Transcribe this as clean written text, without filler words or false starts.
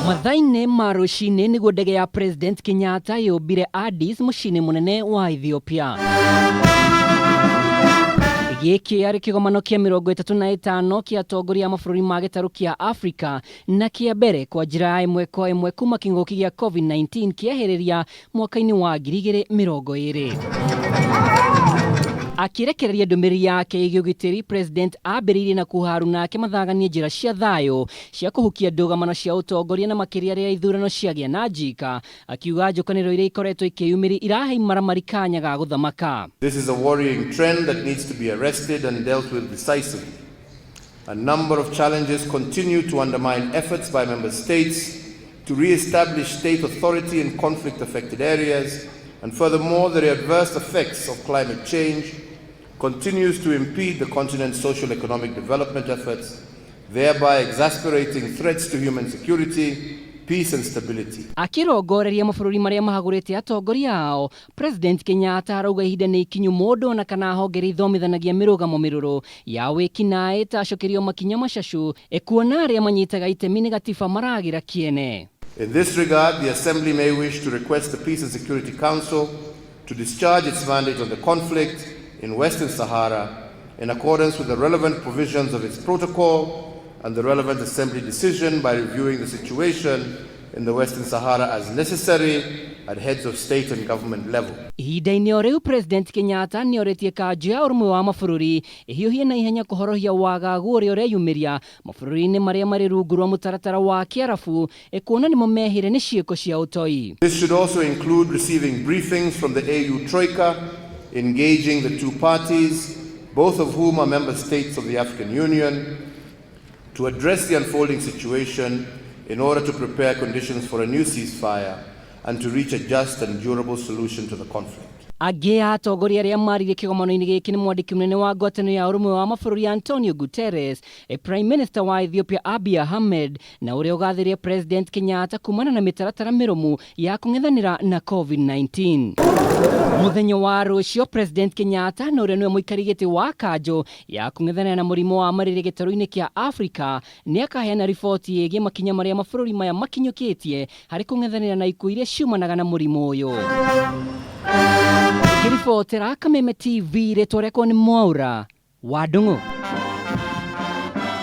Mathaine ma ruciu-ini niguo ndege ya President Kenyatta yũmbire Addis muciĩ-inĩ mũnene wa Ethiopia. Giki arĩ kĩgomano kĩa 35 kĩa atongoria a mabũrũri ma gĩtarũ kĩa Afrika na kĩa mbere kwa njĩra ĩmwe kwa ĩmwe kuma kĩng'ũki gĩa COVID-19 kĩehereria mwaka-inĩ wa 2020. Akirekereria ndũmĩrĩri yake ĩgiĩ ũgitĩri, President ambĩrĩirie na kũharu nake mathaganie njĩra cia thayũ cia kũhukia ndũgamano cia ũtongoria na makĩria rĩrĩa ithurano ciagĩa na njika, akiuga njũkanĩrĩro iria ikoretwo ikĩyumĩria irahe imaramari kanya ga gũthamaka. This is a worrying trend that needs to be arrested and dealt with decisively. A number of challenges continue to undermine efforts by member states to re-establish state authority in conflict-affected areas, and furthermore, the adverse effects of climate change continues to impede the continent's social-economic development efforts, thereby exacerbating threats to human security, peace and stability. Akirongoreria mabũrũri marĩa mahagũrĩte atongoria ao, President Kenyatta arauga ihinda nĩ ikinyu mũndũ na kana honge ithomithanagia mĩrũgamo mĩrũrũ ya wĩkinaĩ ĩtacokerio makinya macacu ekuona arĩa manyitaga itemi nĩ gatiba maragĩra kĩene. In this regard, the Assembly may wish to request the Peace and Security Council to discharge its mandate on the conflict in Western Sahara in accordance with the relevant provisions of its protocol and the relevant Assembly decision by reviewing the situation in the Western Sahara as necessary at heads of state and government level. Ihinda-inĩ o rĩu, President Kenyatta nĩ orĩtie kanjũ ya ũrũmwe wa mabũrũri ĩhiũhie na ihenya kũhorohia wagagu ũrĩa ũreyumĩria mabũrũri-inĩ marĩa marĩ rungu rwa mũtaratara wa Kĩarabu ekuona nĩmo mehire nĩ ciiko cia ũtoi. This should also include receiving briefings from the AU Troika, engaging the two parties, both of whom are member states of the African Union, to address the unfolding situation in order to prepare conditions for a new ceasefire and to reach a just and durable solution to the conflict. Angĩ a atongoria arĩa maririe kĩgomano-inĩ gĩkĩ nĩ mwandĩki mũnene wa ngwatanĩro ya ũrũmwe wa mabũrũri Antonio Guterres, Prime Minister wa Ethiopia Abiy Ahmed na ũrĩa ũgathĩrĩirie President Kenyatta kumana na mĩtaratara mĩrũmu ya kũng'ethanĩra na COVID-19. Muthenya wa ruciu, President Kenyatta na ũrĩa nĩwe muikariri giti wa kanjũ ya kũng'ethanĩra na mũrimũ wa malaria gĩtarũ-inĩ kĩa Afrika nĩ akaheana riboti ĩgiĩ makinya marĩa mabũrũri maya makinyũkĩtie harĩ kũng'ethanĩra na ikuũ iria ciumanaga na mũrimũ ũyũ. Kiribotera Kameme TV rĩtwa rĩakwa nĩ Mwaura wa Ndung'u.